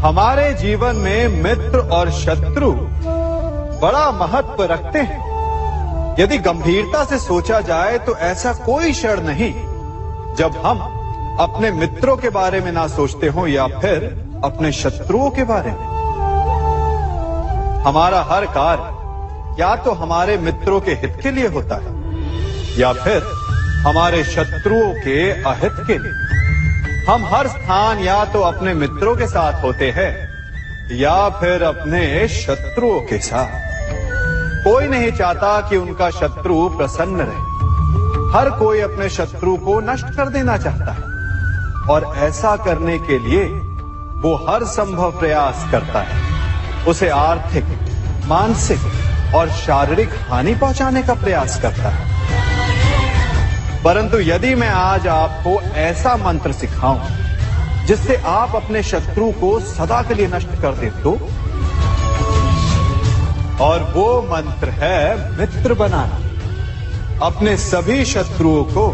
हमारे जीवन में मित्र और शत्रु बड़ा महत्व रखते हैं। यदि गंभीरता से सोचा जाए तो ऐसा कोई क्षण नहीं जब हम अपने मित्रों के बारे में ना सोचते हो या फिर अपने शत्रुओं के बारे में। हमारा हर कार्य या तो हमारे मित्रों के हित के लिए होता है या फिर हमारे शत्रुओं के अहित के लिए। हम हर स्थान या तो अपने मित्रों के साथ होते हैं या फिर अपने शत्रुओं के साथ। कोई नहीं चाहता कि उनका शत्रु प्रसन्न रहे। हर कोई अपने शत्रु को नष्ट कर देना चाहता है और ऐसा करने के लिए वो हर संभव प्रयास करता है। उसे आर्थिक, मानसिक और शारीरिक हानि पहुंचाने का प्रयास करता है। परंतु यदि मैं आज आपको ऐसा मंत्र सिखाऊं जिससे आप अपने शत्रु को सदा के लिए नष्ट कर दे तो, और वो मंत्र है मित्र बनाना। अपने सभी शत्रुओं को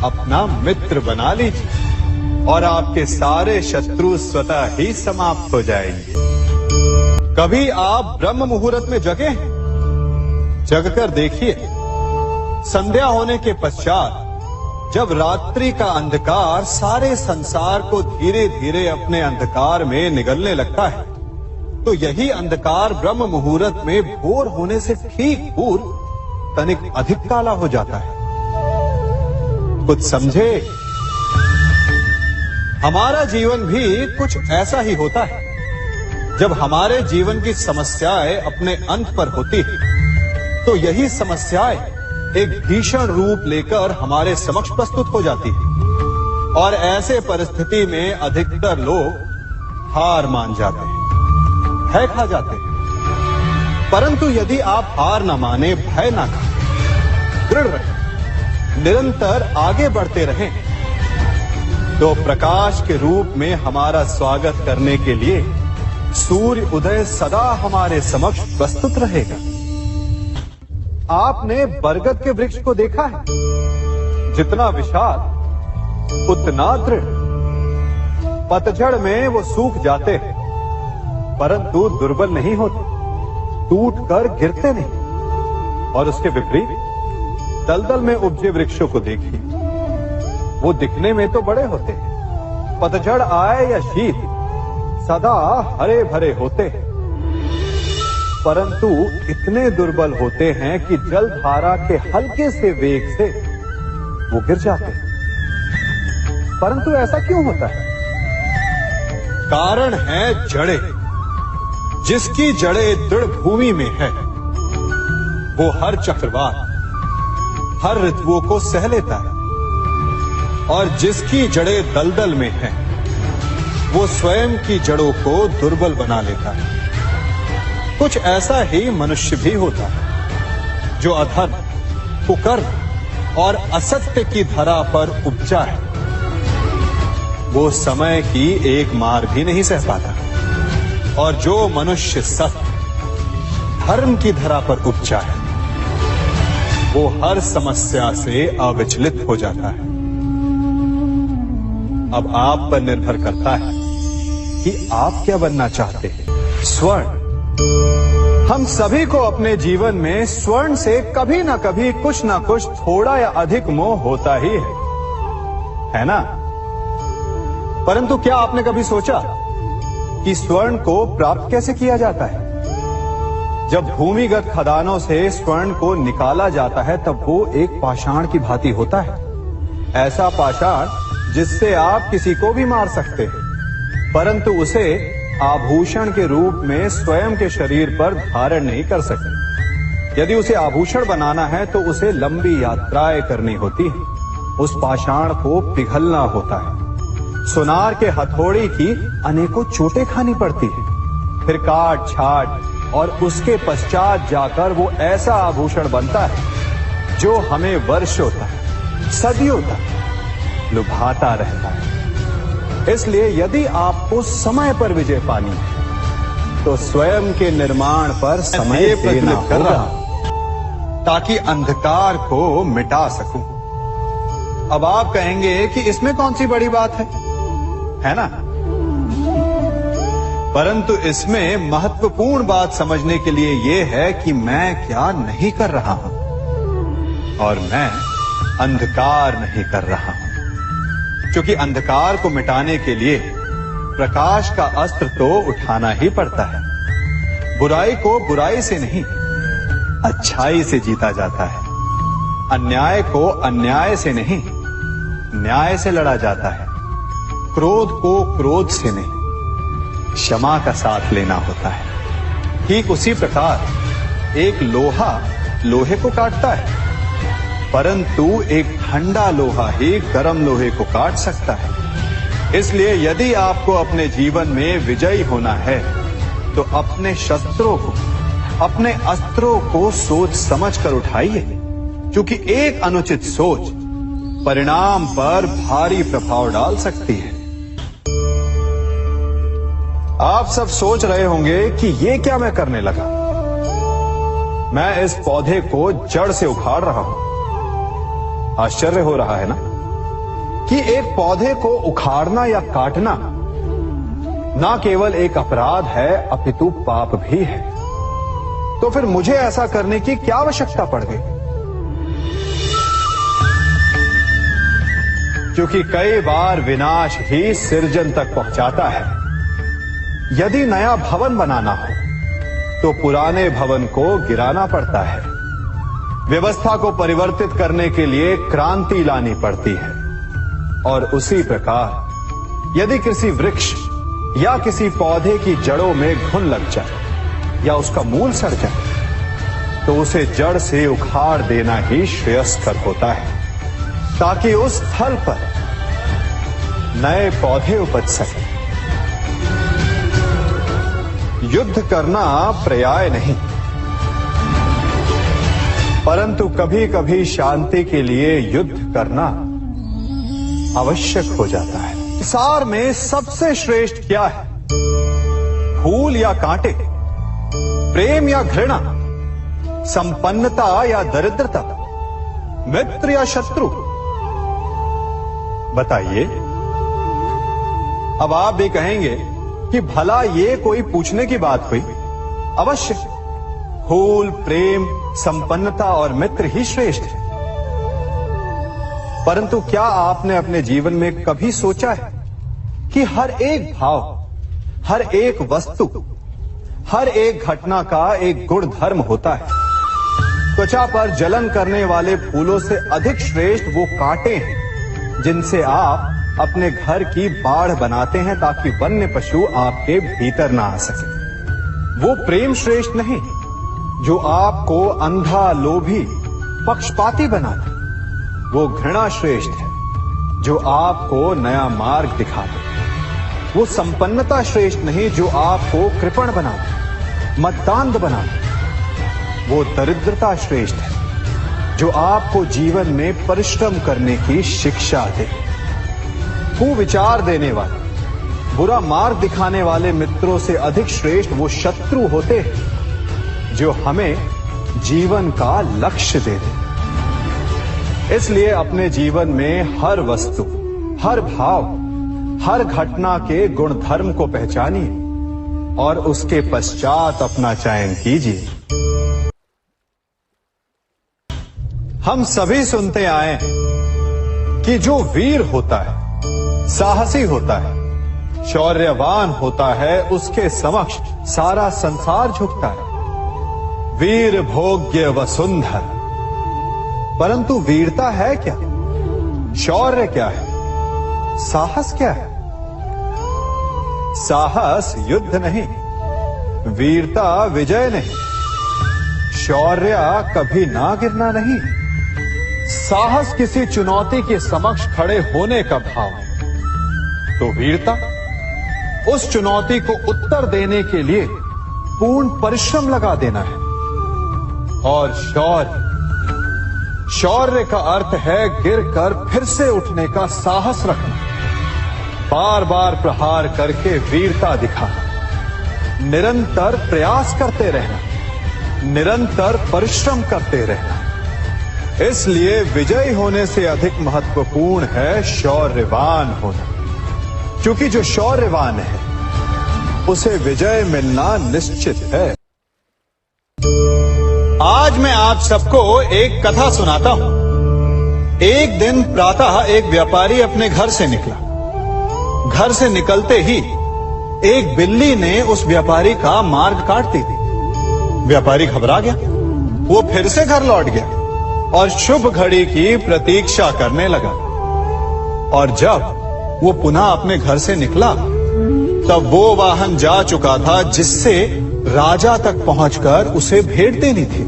अपना मित्र बना लीजिए और आपके सारे शत्रु स्वतः ही समाप्त हो जाएंगे। कभी आप ब्रह्म मुहूर्त में जगे? जगकर देखिए, संध्या होने के पश्चात जब रात्रि का अंधकार सारे संसार को धीरे धीरे अपने अंधकार में निगलने लगता है, तो यही अंधकार ब्रह्म मुहूर्त में भोर होने से ठीक पूर्व तनिक अधिक काला हो जाता है। कुछ समझे? हमारा जीवन भी कुछ ऐसा ही होता है। जब हमारे जीवन की समस्याएं अपने अंत पर होती है तो यही समस्याएं एक भीषण रूप लेकर हमारे समक्ष प्रस्तुत हो जाती है और ऐसे परिस्थिति में अधिकतर लोग हार मान जाते हैं, भय खा जाते हैं। परंतु यदि आप हार न माने, भय न खाएं, दृढ़ रहें, निरंतर आगे बढ़ते रहें, तो प्रकाश के रूप में हमारा स्वागत करने के लिए सूर्य उदय सदा हमारे समक्ष प्रस्तुत रहेगा। आपने बरगद के वृक्ष को देखा है? जितना विशाल उतना दृढ़। पतझड़ में वो सूख जाते हैं परंतु दुर्बल नहीं होते, टूटकर गिरते नहीं। और उसके विपरीत दलदल में उपजे वृक्षों को देखिए, वो दिखने में तो बड़े होते हैं, पतझड़ आए या शीत सदा हरे भरे होते हैं, परंतु इतने दुर्बल होते हैं कि जल धारा के हल्के से वेग से वो गिर जाते हैं। परंतु ऐसा क्यों होता है? कारण है जड़ें। जिसकी जड़ें दृढ़ भूमि में है वो हर चक्रवात, हर ऋतुओं को सह लेता है, और जिसकी जड़ें दलदल में है वो स्वयं की जड़ों को दुर्बल बना लेता है। कुछ ऐसा ही मनुष्य भी होता है जो अधर्म, कुकर्म और असत्य की धरा पर उपजा है। वो समय की एक मार भी नहीं सह पाता, और जो मनुष्य सत्य, धर्म की धरा पर उपजा है वो हर समस्या से अविचलित हो जाता है। अब आप पर निर्भर करता है कि आप क्या बनना चाहते हैं। स्वर्ण। हम सभी को अपने जीवन में स्वर्ण से कभी ना कभी कुछ ना कुछ थोड़ा या अधिक मोह होता ही है ना? परंतु क्या आपने कभी सोचा कि स्वर्ण को प्राप्त कैसे किया जाता है? जब भूमिगत खदानों से स्वर्ण को निकाला जाता है तब वो एक पाषाण की भांति होता है। ऐसा पाषाण जिससे आप किसी को भी मार सकते हैं, परंतु उसे आभूषण के रूप में स्वयं के शरीर पर धारण नहीं कर सकते। यदि उसे आभूषण बनाना है तो उसे लंबी यात्राएं करनी होती है, उस पाषाण को पिघलना होता है, सुनार के हथौड़ी की अनेकों चोटें खानी पड़ती है, फिर काट छाट और उसके पश्चात जाकर वो ऐसा आभूषण बनता है जो हमें वर्षों तक, सदियों तक लुभाता रहता है। इसलिए यदि आपको समय पर विजय पानी है तो स्वयं के निर्माण पर समय देना होगा ताकि अंधकार को मिटा सकूं। अब आप कहेंगे कि इसमें कौन सी बड़ी बात है ना? परंतु इसमें महत्वपूर्ण बात समझने के लिए यह है कि मैं क्या नहीं कर रहा हूं, और मैं अंधकार नहीं कर रहा हूं। क्योंकि अंधकार को मिटाने के लिए प्रकाश का अस्त्र तो उठाना ही पड़ता है। बुराई को बुराई से नहीं, अच्छाई से जीता जाता है। अन्याय को अन्याय से नहीं, न्याय से लड़ा जाता है। क्रोध को क्रोध से नहीं, क्षमा का साथ लेना होता है। ठीक उसी प्रकार एक लोहा लोहे को काटता है, परंतु एक ठंडा लोहा ही गर्म लोहे को काट सकता है। इसलिए यदि आपको अपने जीवन में विजयी होना है तो अपने शस्त्रों को, अपने अस्त्रों को सोच समझ कर उठाइए, क्योंकि एक अनुचित सोच परिणाम पर भारी प्रभाव डाल सकती है। आप सब सोच रहे होंगे कि ये क्या मैं करने लगा। मैं इस पौधे को जड़ से उखाड़ रहा हूं। आश्चर्य हो रहा है ना कि एक पौधे को उखाड़ना या काटना ना केवल एक अपराध है अपितु पाप भी है। तो फिर मुझे ऐसा करने की क्या आवश्यकता पड़ गई? क्योंकि कई बार विनाश ही सृजन तक पहुंचाता है। यदि नया भवन बनाना हो तो पुराने भवन को गिराना पड़ता है। व्यवस्था को परिवर्तित करने के लिए क्रांति लानी पड़ती है। और उसी प्रकार यदि किसी वृक्ष या किसी पौधे की जड़ों में घुन लग जाए या उसका मूल सड़ जाए तो उसे जड़ से उखाड़ देना ही श्रेयस्कर होता है, ताकि उस स्थल पर नए पौधे उपज सके। युद्ध करना पर्याय नहीं, परंतु कभी कभी शांति के लिए युद्ध करना आवश्यक हो जाता है। सार में सबसे श्रेष्ठ क्या है? फूल या कांटे, प्रेम या घृणा, संपन्नता या दरिद्रता, मित्र या शत्रु? बताइए। अब आप भी कहेंगे कि भला ये कोई पूछने की बात हुई? अवश्य, फूल, प्रेम, संपन्नता और मित्र ही श्रेष्ठ है। परंतु क्या आपने अपने जीवन में कभी सोचा है कि हर एक भाव, हर एक वस्तु, हर एक घटना का एक गुण धर्म होता है? त्वचा पर जलन करने वाले फूलों से अधिक श्रेष्ठ वो कांटे हैं जिनसे आप अपने घर की बाढ़ बनाते हैं ताकि वन्य पशु आपके भीतर ना आ सके। वो प्रेम श्रेष्ठ नहीं जो आपको अंधा, लोभी, पक्षपाती बनाता। वो घृणा श्रेष्ठ है जो आपको नया मार्ग दिखाते। वो संपन्नता श्रेष्ठ नहीं जो आपको कृपण बनाते, मद्दांध बनाते। वो दरिद्रता श्रेष्ठ है जो आपको जीवन में परिश्रम करने की शिक्षा दे। कुविचार देने वाले, बुरा मार्ग दिखाने वाले मित्रों से अधिक श्रेष्ठ वो शत्रु होते हैं जो हमें जीवन का लक्ष्य दे दे। इसलिए अपने जीवन में हर वस्तु, हर भाव, हर घटना के गुण धर्म को पहचानिए और उसके पश्चात अपना चयन कीजिए। हम सभी सुनते आए हैं कि जो वीर होता है, साहसी होता है, शौर्यवान होता है, उसके समक्ष सारा संसार झुकता है। वीर भोग्य वसुंधर। परंतु वीरता है क्या? शौर्य क्या है? साहस क्या है? साहस युद्ध नहीं, वीरता विजय नहीं, शौर्य कभी ना गिरना नहीं। साहस किसी चुनौती के समक्ष खड़े होने का भाव है, तो वीरता उस चुनौती को उत्तर देने के लिए पूर्ण परिश्रम लगा देना है। और शौर्य का अर्थ है गिरकर फिर से उठने का साहस रखना, बार बार प्रहार करके वीरता दिखाना, निरंतर प्रयास करते रहना, निरंतर परिश्रम करते रहना। इसलिए विजयी होने से अधिक महत्वपूर्ण है शौर्यवान होना, क्योंकि जो शौर्यवान है उसे विजय मिलना निश्चित है। आज मैं आप सबको एक कथा सुनाता हूं। एक दिन प्रातः एक व्यापारी अपने घर से निकला। घर से निकलते ही एक बिल्ली ने उस व्यापारी का मार्ग काट दी। व्यापारी घबरा गया। वो फिर से घर लौट गया और शुभ घड़ी की प्रतीक्षा करने लगा। और जब वो पुनः अपने घर से निकला तब वो वाहन जा चुका था जिससे राजा तक पहुंचकर उसे भेंट देनी थी।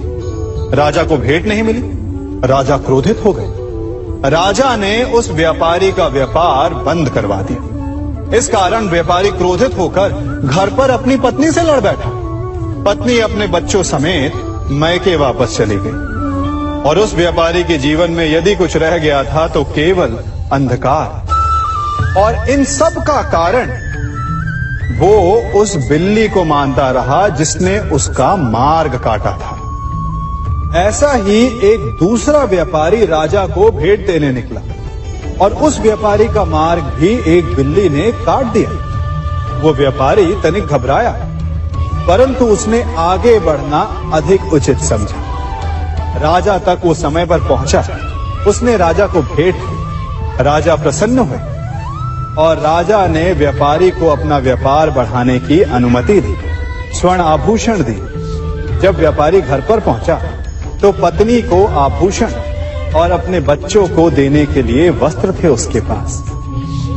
राजा को भेंट नहीं मिली। राजा क्रोधित हो गए। राजा ने उस व्यापारी का व्यापार बंद करवा दिया। इस कारण व्यापारी क्रोधित होकर घर पर अपनी पत्नी से लड़ बैठा। पत्नी अपने बच्चों समेत मैके वापस चली गई और उस व्यापारी के जीवन में यदि कुछ रह गया था तो केवल अंधकार। और इन सब का कारण वो उस बिल्ली को मानता रहा जिसने उसका मार्ग काटा था। ऐसा ही एक दूसरा व्यापारी राजा को भेंट देने निकला और उस व्यापारी का मार्ग भी एक बिल्ली ने काट दिया। वो व्यापारी तनिक घबराया, परंतु उसने आगे बढ़ना अधिक उचित समझा। राजा तक वो समय पर पहुंचा। उसने राजा को भेंट दी। राजा प्रसन्न हुए और राजा ने व्यापारी को अपना व्यापार बढ़ाने की अनुमति दी, स्वर्ण आभूषण दी। जब व्यापारी घर पर पहुंचा तो पत्नी को आभूषण और अपने बच्चों को देने के लिए वस्त्र थे उसके पास।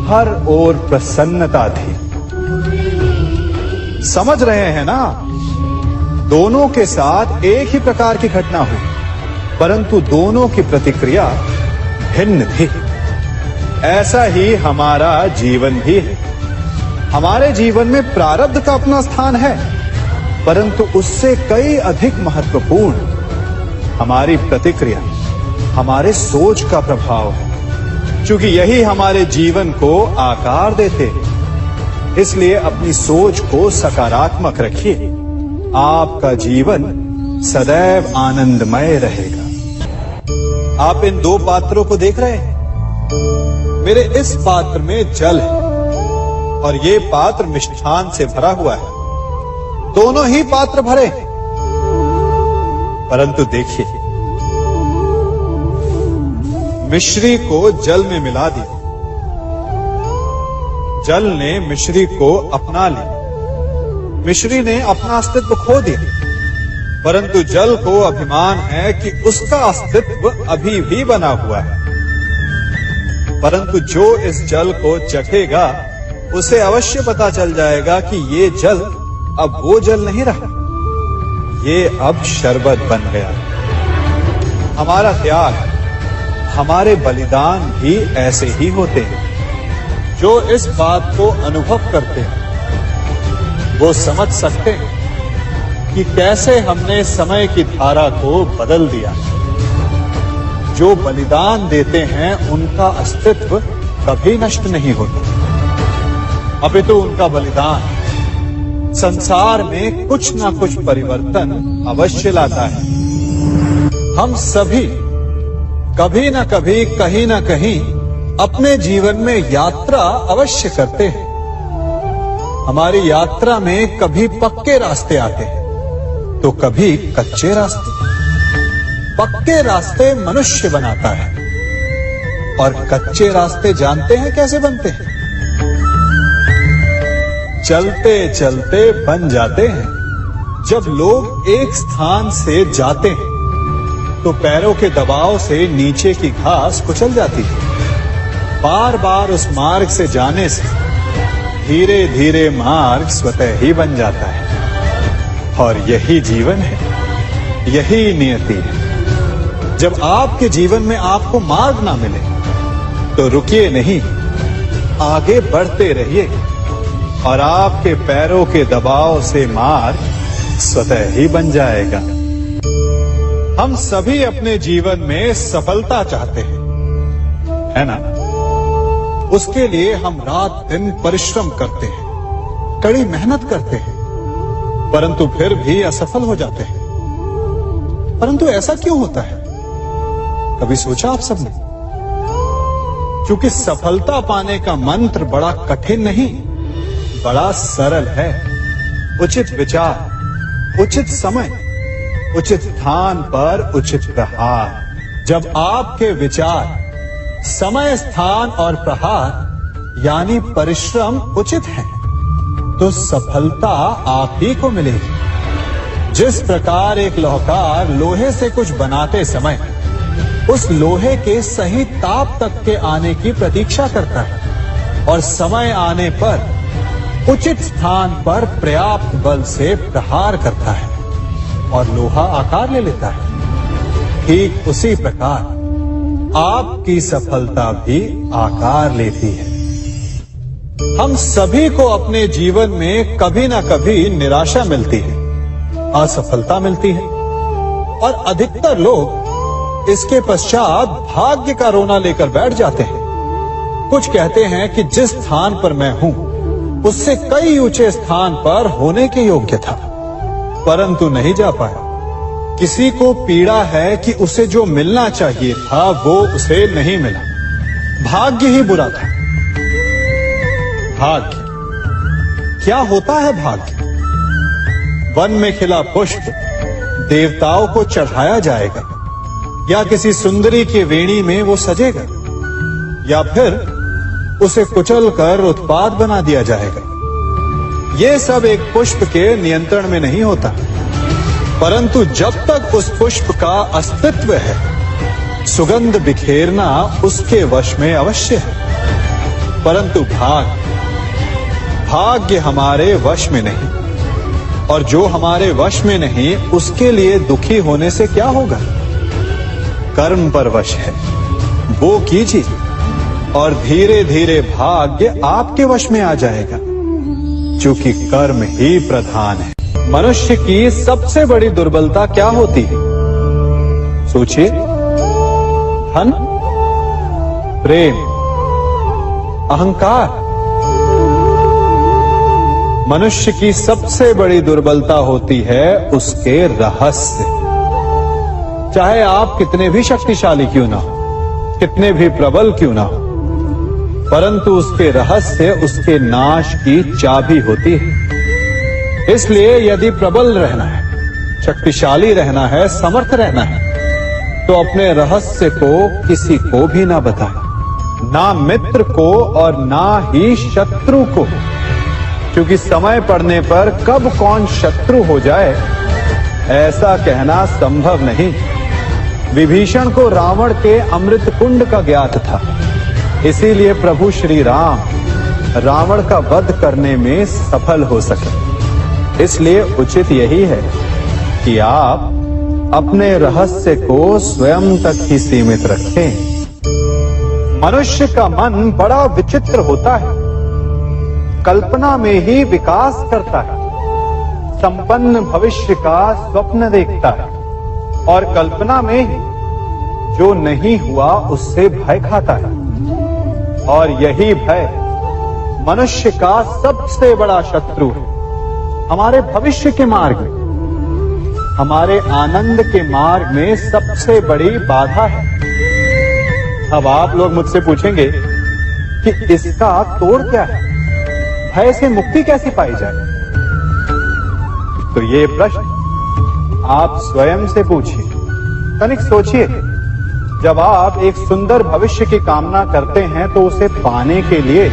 हर ओर प्रसन्नता थी। समझ रहे हैं ना? दोनों के साथ एक ही प्रकार की घटना हुई, परंतु दोनों की प्रतिक्रिया भिन्न थी। ऐसा ही हमारा जीवन भी है। हमारे जीवन में प्रारब्ध का अपना स्थान है, परंतु उससे कई अधिक महत्वपूर्ण हमारी प्रतिक्रिया, हमारे सोच का प्रभाव है। क्योंकि यही हमारे जीवन को आकार देते हैं। इसलिए अपनी सोच को सकारात्मक रखिए। आपका जीवन सदैव आनंदमय रहेगा। आप इन दो पात्रों को देख रहे हैं। मेरे इस पात्र में जल है और ये पात्र मिष्ठान से भरा हुआ है। दोनों ही पात्र भरे हैं, परंतु देखिए, मिश्री को जल में मिला दिया। जल ने मिश्री को अपना ली। मिश्री ने अपना अस्तित्व खो दिया, परंतु जल को अभिमान है कि उसका अस्तित्व अभी भी बना हुआ है। परंतु जो इस जल को चखेगा उसे अवश्य पता चल जाएगा कि ये जल अब वो जल नहीं रहा, ये अब शरबत बन गया। हमारा त्याग, हमारे बलिदान भी ऐसे ही होते हैं। जो इस बात को अनुभव करते हैं वो समझ सकते हैं कि कैसे हमने समय की धारा को बदल दिया। जो बलिदान देते हैं उनका अस्तित्व कभी नष्ट नहीं होता, अपितु उनका बलिदान संसार में कुछ ना कुछ परिवर्तन अवश्य लाता है। हम सभी कभी ना कभी, कहीं ना कहीं अपने जीवन में यात्रा अवश्य करते हैं। हमारी यात्रा में कभी पक्के रास्ते आते हैं तो कभी कच्चे रास्ते। पक्के रास्ते मनुष्य बनाता है और कच्चे रास्ते जानते हैं कैसे बनते हैं? चलते चलते बन जाते हैं। जब लोग एक स्थान से जाते हैं तो पैरों के दबाव से नीचे की घास कुचल जाती है। बार बार उस मार्ग से जाने से धीरे धीरे मार्ग स्वतः ही बन जाता है। और यही जीवन है, यही नियति है। जब आपके जीवन में आपको मार्ग ना मिले तो रुकिए नहीं, आगे बढ़ते रहिए और आपके पैरों के दबाव से मार्ग स्वतः ही बन जाएगा। हम सभी अपने जीवन में सफलता चाहते हैं, है ना? उसके लिए हम रात दिन परिश्रम करते हैं, कड़ी मेहनत करते हैं, परंतु फिर भी असफल हो जाते हैं। परंतु ऐसा क्यों होता है? कभी सोचा आप सबने? क्योंकि सफलता पाने का मंत्र बड़ा कठिन नहीं, बड़ा सरल है। उचित विचार, उचित समय, उचित स्थान पर उचित प्रहार। जब आपके विचार, समय, स्थान और प्रहार यानी परिश्रम उचित है, तो सफलता आप ही को मिलेगी। जिस प्रकार एक लोहार लोहे से कुछ बनाते समय उस लोहे के सही ताप तक के आने की प्रतीक्षा करता है और समय आने पर उचित स्थान पर पर्याप्त बल से प्रहार करता है और लोहा आकार ले लेता है, ठीक उसी प्रकार आपकी सफलता भी आकार लेती है। हम सभी को अपने जीवन में कभी ना कभी निराशा मिलती है, असफलता मिलती है और अधिकतर लोग इसके पश्चात भाग्य का रोना लेकर बैठ जाते हैं। कुछ कहते हैं कि जिस स्थान पर मैं हूं उससे कई ऊंचे स्थान पर होने के योग्य था, परंतु नहीं जा पाया। किसी को पीड़ा है कि उसे जो मिलना चाहिए था वो उसे नहीं मिला, भाग्य ही बुरा था। भाग्य क्या होता है? भाग्य वन में खिला पुष्प देवताओं को चढ़ाया जाएगा, या किसी सुंदरी की वेणी में वो सजेगा, या फिर उसे कुचल कर उत्पाद बना दिया जाएगा। ये सब एक पुष्प के नियंत्रण में नहीं होता, परंतु जब तक उस पुष्प का अस्तित्व है, सुगंध बिखेरना उसके वश में अवश्य है। परंतु भाग्य हमारे वश में नहीं, और जो हमारे वश में नहीं उसके लिए दुखी होने से क्या होगा? कर्म पर वश है, वो कीजिए और धीरे धीरे भाग्य आपके वश में आ जाएगा, क्योंकि कर्म ही प्रधान है। मनुष्य की सबसे बड़ी दुर्बलता क्या होती है? सोचिए। धन, प्रेम, अहंकार। मनुष्य की सबसे बड़ी दुर्बलता होती है उसके रहस्य। चाहे आप कितने भी शक्तिशाली क्यों ना हो, कितने भी प्रबल क्यों ना हो, परंतु उसके रहस्य उसके नाश की चाबी होती है। इसलिए यदि प्रबल रहना है, शक्तिशाली रहना है, समर्थ रहना है, तो अपने रहस्य को किसी को भी ना बताएं, ना मित्र को और ना ही शत्रु को, क्योंकि समय पड़ने पर कब कौन शत्रु हो जाए ऐसा कहना संभव नहीं। विभीषण को रावण के अमृत कुंड का ज्ञात था, इसीलिए प्रभु श्री राम रावण का वध करने में सफल हो सके। इसलिए उचित यही है कि आप अपने रहस्य को स्वयं तक ही सीमित रखें। मनुष्य का मन बड़ा विचित्र होता है, कल्पना में ही विकास करता है, संपन्न भविष्य का स्वप्न देखता है और कल्पना में ही जो नहीं हुआ उससे भय खाता है। और यही भय मनुष्य का सबसे बड़ा शत्रु है। हमारे भविष्य के मार्ग में, हमारे आनंद के मार्ग में सबसे बड़ी बाधा है। अब आप लोग मुझसे पूछेंगे कि इसका तोड़ क्या है, भय से मुक्ति कैसे पाई जाए? तो ये प्रश्न आप स्वयं से पूछिए। तनिक सोचिए, जब आप एक सुंदर भविष्य की कामना करते हैं तो उसे पाने के लिए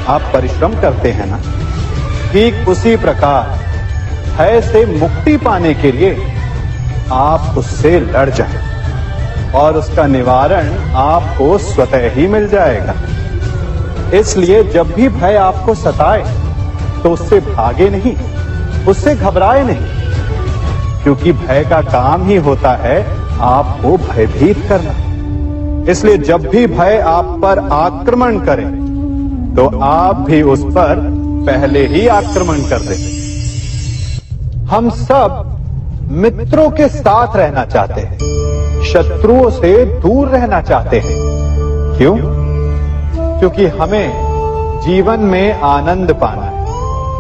आप परिश्रम करते हैं ना? ठीक उसी प्रकार भय से मुक्ति पाने के लिए आप उससे लड़ जाएं और उसका निवारण आपको स्वतः ही मिल जाएगा। इसलिए जब भी भय आपको सताए तो उससे भागे नहीं, उससे घबराए नहीं, क्योंकि भय का काम ही होता है आपको भयभीत करना। इसलिए जब भी भय आप पर आक्रमण करे तो आप भी उस पर पहले ही आक्रमण कर दें। हम सब मित्रों के साथ रहना चाहते हैं, शत्रुओं से दूर रहना चाहते हैं। क्यों? क्योंकि हमें जीवन में आनंद पाना है,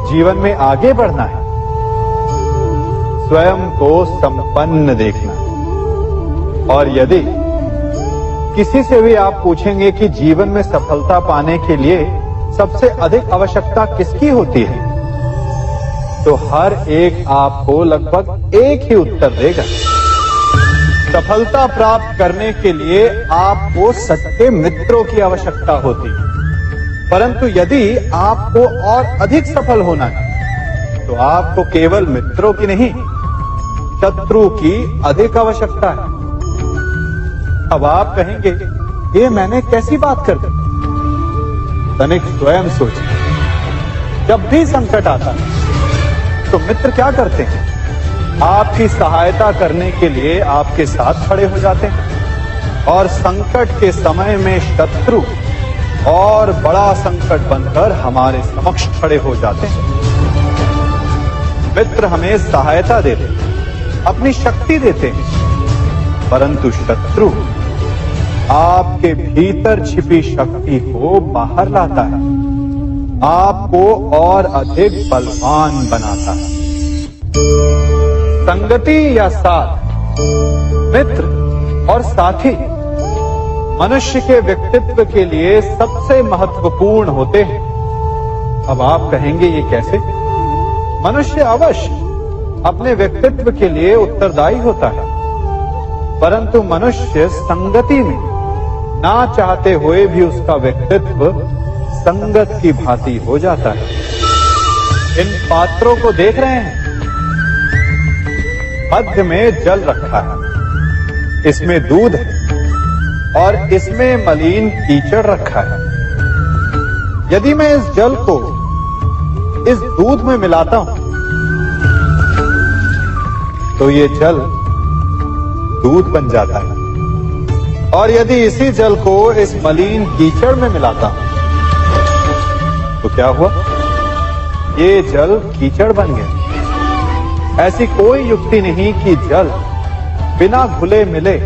जीवन में आगे बढ़ना है, स्वयं को संपन्न देखना है। और यदि किसी से भी आप पूछेंगे कि जीवन में सफलता पाने के लिए सबसे अधिक आवश्यकता किसकी होती है, तो हर एक आपको लगभग एक ही उत्तर देगा। सफलता प्राप्त करने के लिए आपको सच्चे मित्रों की आवश्यकता होती है, परंतु यदि आपको और अधिक सफल होना है तो आपको केवल मित्रों की नहीं, शत्रु की अधिक आवश्यकता है। अब आप कहेंगे, ये मैंने कैसी बात कर दी? तनिक स्वयं सोचिए। जब भी संकट आता है तो मित्र क्या करते हैं? आपकी सहायता करने के लिए आपके साथ खड़े हो जाते हैं, और संकट के समय में शत्रु और बड़ा संकट बनकर हमारे समक्ष खड़े हो जाते हैं। मित्र हमें सहायता देते हैं, अपनी शक्ति देते हैं, परंतु शत्रु आपके भीतर छिपी शक्ति को बाहर लाता है, आपको और अधिक बलवान बनाता है। संगति या साथ, मित्र और साथी मनुष्य के व्यक्तित्व के लिए सबसे महत्वपूर्ण होते हैं। अब आप कहेंगे, ये कैसे? मनुष्य अवश्य अपने व्यक्तित्व के लिए उत्तरदायी होता है, परंतु मनुष्य संगति में ना चाहते हुए भी उसका व्यक्तित्व संगत की भांति हो जाता है। इन पात्रों को देख रहे हैं, मध्य में जल रखा है, इसमें दूध है और इसमें मलिन कीचड़ रखा है। यदि मैं इस जल को इस दूध में मिलाता हूं तो ये जल दूध बन जाता है, और यदि इसी जल को इस मलिन कीचड़ में मिलाता हूं तो क्या हुआ? ये जल कीचड़ बन गया। ऐसी कोई युक्ति नहीं कि जल बिना घुले मिले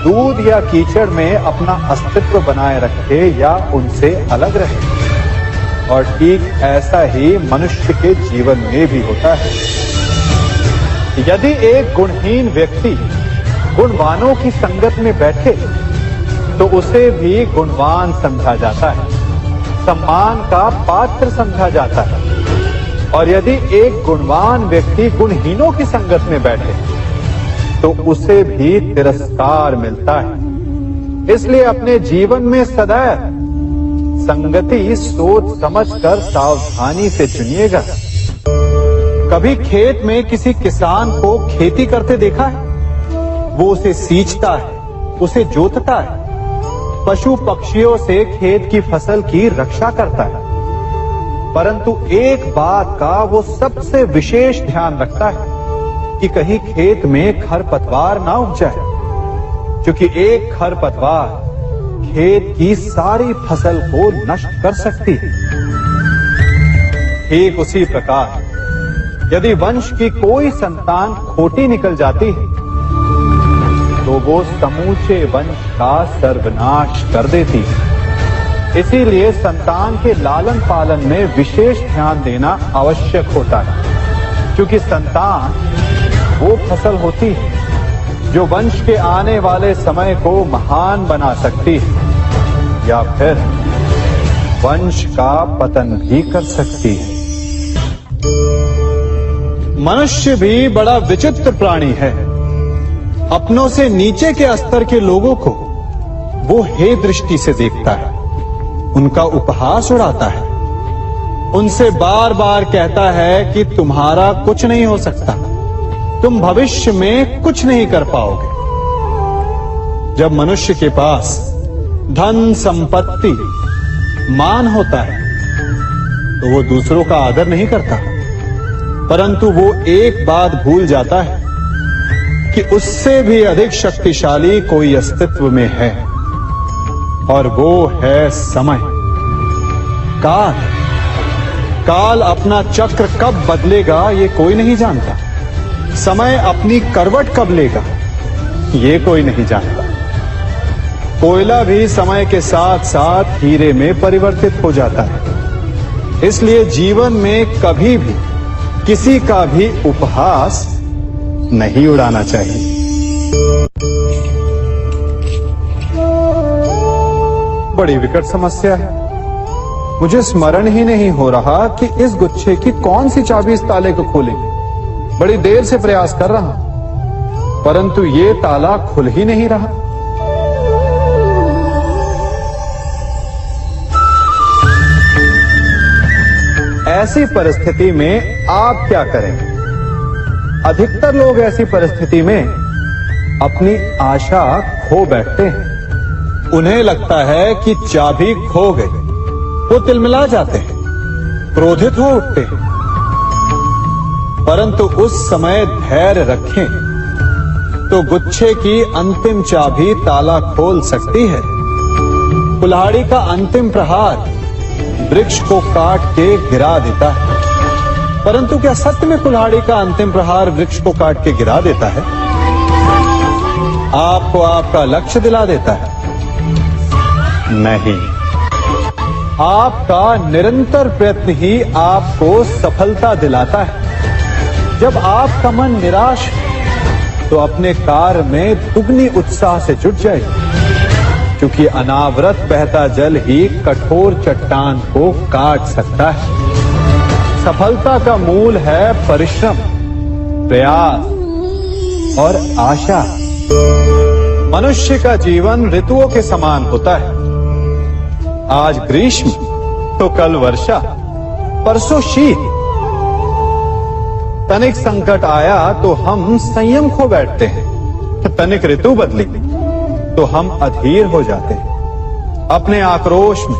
दूध या कीचड़ में अपना अस्तित्व बनाए रखे या उनसे अलग रहे। और ठीक ऐसा ही मनुष्य के जीवन में भी होता है। यदि एक गुणहीन व्यक्ति गुणवानों की संगत में बैठे तो उसे भी गुणवान समझा जाता है, सम्मान का पात्र समझा जाता है। और यदि एक गुणवान व्यक्ति गुणहीनों की संगत में बैठे तो उसे भी तिरस्कार मिलता है। इसलिए अपने जीवन में सदैव संगति सोच समझकर सावधानी से चुनिएगा। कभी खेत में किसी किसान को खेती करते देखा है? वो उसे सींचता है, उसे जोतता है, पशु पक्षियों से खेत की फसल की रक्षा करता है, परंतु एक बात का वो सबसे विशेष ध्यान रखता है कि कहीं खेत में खरपतवार ना उग जाए, क्योंकि एक खरपतवार खेत की सारी फसल को नष्ट कर सकती है। ठीक उसी प्रकार यदि वंश की कोई संतान खोटी निकल जाती है तो वो समूचे वंश का सर्वनाश कर देती है। इसीलिए संतान के लालन पालन में विशेष ध्यान देना आवश्यक होता है, क्योंकि संतान वो फसल होती है जो वंश के आने वाले समय को महान बना सकती है या फिर वंश का पतन भी कर सकती है। मनुष्य भी बड़ा विचित्र प्राणी है। अपनों से नीचे के स्तर के लोगों को वो हे दृष्टि से देखता है, उनका उपहास उड़ाता है, उनसे बार बार कहता है कि तुम्हारा कुछ नहीं हो सकता, तुम भविष्य में कुछ नहीं कर पाओगे। जब मनुष्य के पास धन संपत्ति मान होता है तो वो दूसरों का आदर नहीं करता, परंतु वो एक बात भूल जाता है कि उससे भी अधिक शक्तिशाली कोई अस्तित्व में है, और वो है समय। काल काल अपना चक्र कब बदलेगा ये कोई नहीं जानता। समय अपनी करवट कब लेगा ये कोई नहीं जानता। कोयला भी समय के साथ साथ हीरे में परिवर्तित हो जाता है। इसलिए जीवन में कभी भी किसी का भी उपहास नहीं उड़ाना चाहिए। बड़ी विकट समस्या है। मुझे स्मरण ही नहीं हो रहा कि इस गुच्छे की कौन सी चाबी इस ताले को खोलेगी। बड़ी देर से प्रयास कर रहा हूं, परंतु ये ताला खुल ही नहीं रहा। ऐसी परिस्थिति में आप क्या करेंगे? अधिकतर लोग ऐसी परिस्थिति में अपनी आशा खो बैठते हैं। उन्हें लगता है कि चाबी खो गई। वो तिलमिला जाते हैं, क्रोधित हो उठते हैं। परंतु उस समय धैर्य रखें तो गुच्छे की अंतिम चाबी ताला खोल सकती है। कुल्हाड़ी का अंतिम प्रहार वृक्ष को काट के गिरा देता है, परंतु क्या सत्य में कुल्हाड़ी का अंतिम प्रहार वृक्ष को काट के गिरा देता है? आपको आपका लक्ष्य दिला देता है? नहीं, आपका निरंतर प्रयत्न ही आपको सफलता दिलाता है। जब आपका मन निराश तो अपने कार्य में दुगनी उत्साह से जुट जाइए, क्योंकि अनावरत बहता जल ही कठोर चट्टान को काट सकता है। सफलता का मूल है परिश्रम, प्रयास और आशा। मनुष्य का जीवन ऋतुओं के समान होता है। आज ग्रीष्म तो कल वर्षा, परसों शीत। तनिक संकट आया तो हम संयम खो बैठते हैं। तनिक ऋतु बदली तो हम अधीर हो जाते हैं। अपने आक्रोश में,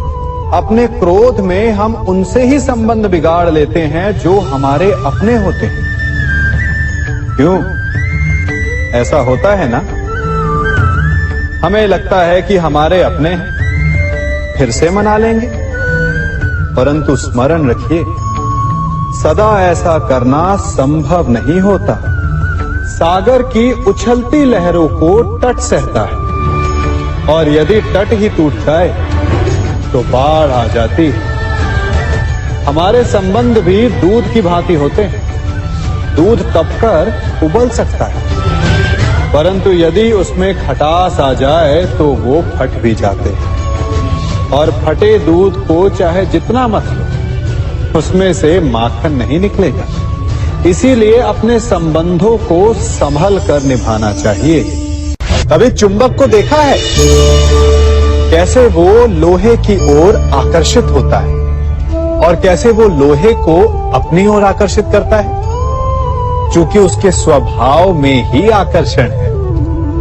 अपने क्रोध में हम उनसे ही संबंध बिगाड़ लेते हैं जो हमारे अपने होते हैं। क्यों ऐसा होता है ना? हमें लगता है कि हमारे अपने फिर से मना लेंगे, परंतु स्मरण रखिए, सदा ऐसा करना संभव नहीं होता। सागर की उछलती लहरों को तट सहता है, और यदि तट ही टूट जाए तो बाढ़ आ जाती है। हमारे संबंध भी दूध की भांति होते हैं। दूध तपकर उबल सकता है, परंतु यदि उसमें खटास आ जाए तो वो फट भी जाते हैं। और फटे दूध को चाहे जितना मत लो, उसमें से माखन नहीं निकलेगा। इसीलिए अपने संबंधों को संभल कर निभाना चाहिए। कभी चुंबक को देखा है कैसे वो लोहे की ओर आकर्षित होता है, और कैसे वो लोहे को अपनी ओर आकर्षित करता है? चूंकि उसके स्वभाव में ही आकर्षण है।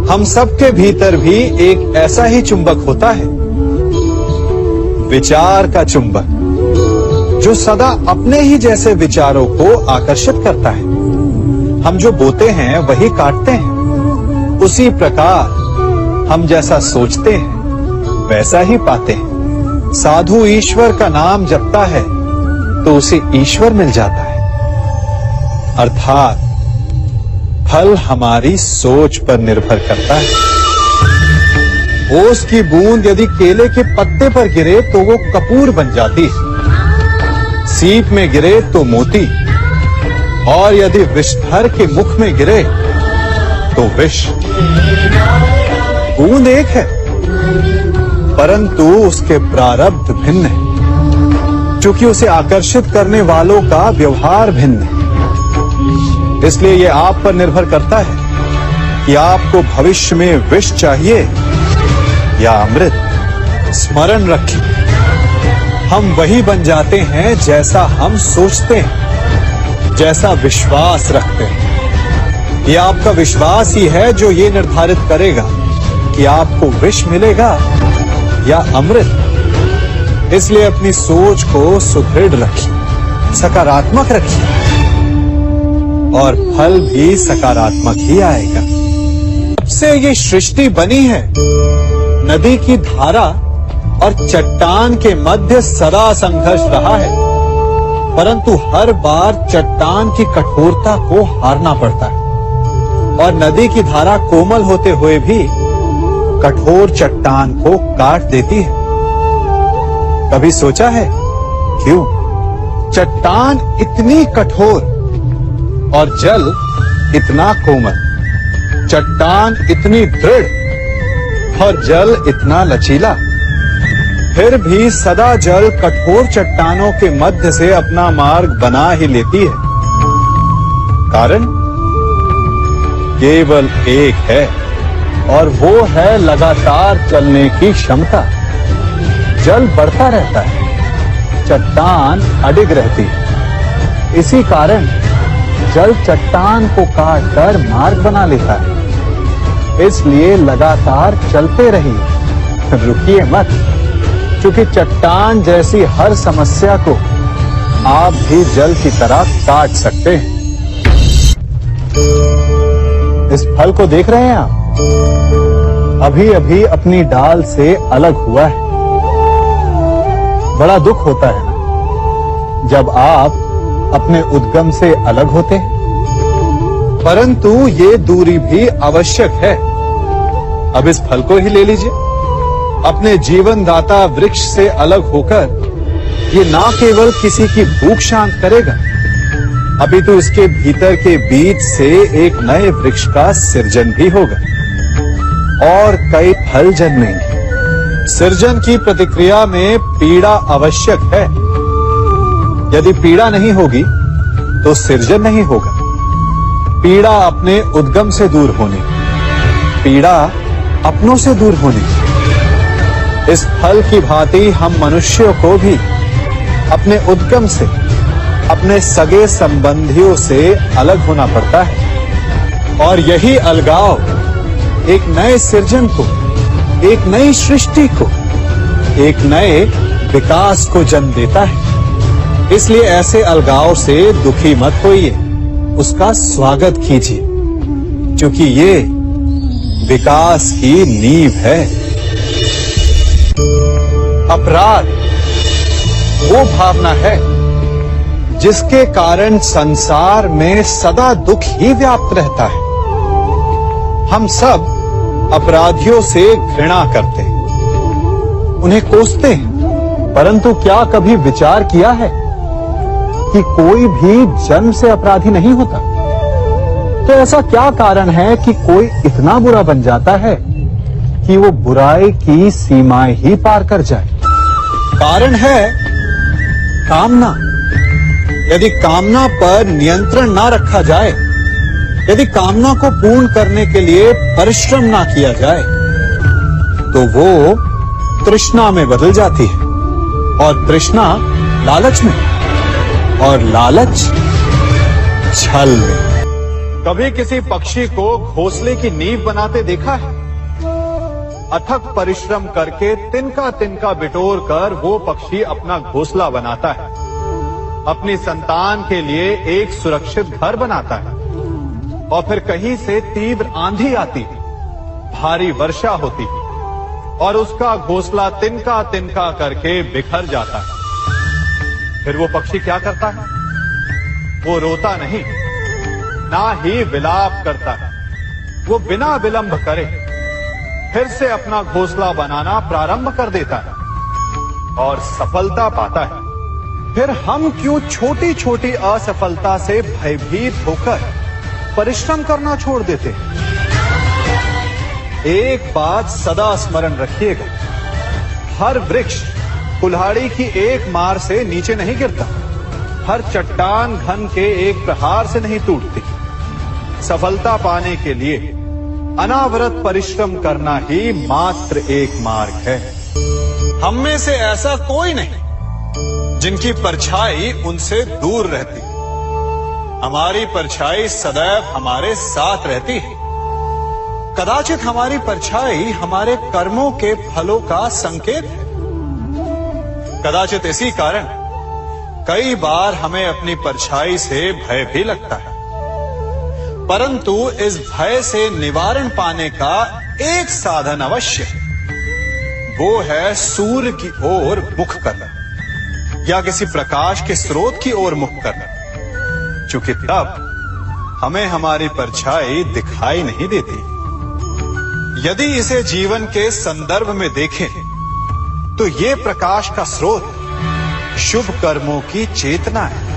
हम सबके भीतर भी एक ऐसा ही चुंबक होता है, विचार का चुंबक, जो सदा अपने ही जैसे विचारों को आकर्षित करता है। हम जो बोते हैं वही काटते हैं। उसी प्रकार हम जैसा सोचते हैं वैसा ही पाते हैं। साधु ईश्वर का नाम जपता है तो उसे ईश्वर मिल जाता है। अर्थात फल हमारी सोच पर निर्भर करता है। ओस की बूंद यदि केले के पत्ते पर गिरे तो वो कपूर बन जाती है। सीप में गिरे तो मोती, और यदि विषधर के मुख में गिरे तो विष। बूंद एक है, परंतु उसके प्रारब्ध भिन्न है, क्योंकि उसे आकर्षित करने वालों का व्यवहार भिन्न है। इसलिए यह आप पर निर्भर करता है कि आपको भविष्य में विष चाहिए या अमृत। स्मरण रखें, हम वही बन जाते हैं जैसा हम सोचते हैं, जैसा विश्वास रखते हैं। यह आपका विश्वास ही है जो ये निर्धारित करेगा कि आपको विष मिलेगा या अमृत। इसलिए अपनी सोच को सुदृढ़ रखिए, सकारात्मक रखिए, और फल भी सकारात्मक ही आएगा। सबसे ये सृष्टि बनी है नदी की धारा और चट्टान के मध्य सदा संघर्ष रहा है, परंतु हर बार चट्टान की कठोरता को हारना पड़ता है, और नदी की धारा कोमल होते हुए भी कठोर चट्टान को काट देती है। कभी सोचा है क्यों चट्टान इतनी कठोर और जल इतना कोमल? चट्टान इतनी दृढ़ और जल इतना लचीला। फिर भी सदा जल कठोर चट्टानों के मध्य से अपना मार्ग बना ही लेती है। कारण केवल एक है और वो है लगातार चलने की क्षमता। जल बढ़ता रहता है, चट्टान अडिग रहती है। इसी कारण जल चट्टान को काटकर मार्ग बना लेता है। इसलिए लगातार चलते रहिए, रुकिए मत, क्योंकि चट्टान जैसी हर समस्या को आप भी जल की तरह काट सकते हैं। इस फल को देख रहे हैं आप? अभी अभी अपनी डाल से अलग हुआ है। बड़ा दुख होता है ना जब आप अपने उद्गम से अलग होते हैं, परंतु ये दूरी भी आवश्यक है। अब इस फल को ही ले लीजिए। अपने जीवनदाता वृक्ष से अलग होकर ये ना केवल किसी की भूख शांत करेगा, अभी तो इसके भीतर के बीज से एक नए वृक्ष का सृजन भी होगा और कई फल जन्मेंगे। सृजन की प्रतिक्रिया में पीड़ा आवश्यक है। यदि पीड़ा नहीं होगी तो सृजन नहीं होगा। पीड़ा अपने उद्गम से दूर होने, पीड़ा अपनों से दूर होने। इस फल की भांति हम मनुष्यों को भी अपने उद्गम से, अपने सगे संबंधियों से अलग होना पड़ता है। और यही अलगाव एक नए सृजन को, एक नई सृष्टि को, एक नए विकास को जन्म देता है। इसलिए ऐसे अलगाव से दुखी मत होइए, उसका स्वागत कीजिए, क्योंकि ये विकास की नींव है। अपराध वो भावना है जिसके कारण संसार में सदा दुख ही व्याप्त रहता है। हम सब अपराधियों से घृणा करते हैं, उन्हें कोसते हैं, परंतु क्या कभी विचार किया है कि कोई भी जन्म से अपराधी नहीं होता? तो ऐसा क्या कारण है कि कोई इतना बुरा बन जाता है कि वो बुराई की सीमाएं ही पार कर जाए? कारण है कामना। यदि कामना पर नियंत्रण ना रखा जाए, यदि कामना को पूर्ण करने के लिए परिश्रम ना किया जाए, तो वो तृष्णा में बदल जाती है, और तृष्णा लालच में, और लालच छल में। कभी किसी पक्षी को घोंसले की नींव बनाते देखा है? अथक परिश्रम करके तिनका तिनका बिटोर कर वो पक्षी अपना घोंसला बनाता है, अपनी संतान के लिए एक सुरक्षित घर बनाता है। और फिर कहीं से तीव्र आंधी आती है, भारी वर्षा होती है, और उसका घोंसला तिनका तिनका करके बिखर जाता है। फिर वो पक्षी क्या करता है? वो रोता नहीं, ना ही विलाप करता है। वो बिना विलंब करे फिर से अपना घोंसला बनाना प्रारंभ कर देता है और सफलता पाता है। फिर हम क्यों छोटी छोटी असफलता से भयभीत होकर परिश्रम करना छोड़ देते हैं? एक बात सदा स्मरण रखिएगा, हर वृक्ष कुल्हाड़ी की एक मार से नीचे नहीं गिरता, हर चट्टान घन के एक प्रहार से नहीं टूटती। सफलता पाने के लिए अनावरत परिश्रम करना ही मात्र एक मार्ग है। हम में से ऐसा कोई नहीं जिनकी परछाई उनसे दूर रहती। हमारी परछाई सदैव हमारे साथ रहती है। कदाचित हमारी परछाई हमारे कर्मों के फलों का संकेत है। कदाचित इसी कारण कई बार हमें अपनी परछाई से भय भी लगता है, परंतु इस भय से निवारण पाने का एक साधन अवश्य है। वो है सूर्य की ओर मुख करना या किसी प्रकाश के स्रोत की ओर मुख करना, क्योंकि तब हमें हमारी परछाई दिखाई नहीं देती। यदि इसे जीवन के संदर्भ में देखें तो ये प्रकाश का स्रोत शुभ कर्मों की चेतना है।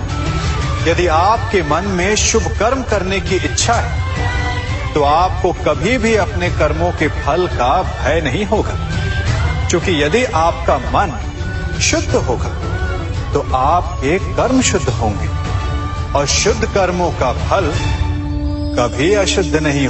यदि आपके मन में शुभ कर्म करने की इच्छा है तो आपको कभी भी अपने कर्मों के फल का भय नहीं होगा। क्योंकि यदि आपका मन शुद्ध होगा तो आपके कर्म शुद्ध होंगे और शुद्ध कर्मों का फल कभी अशुद्ध नहीं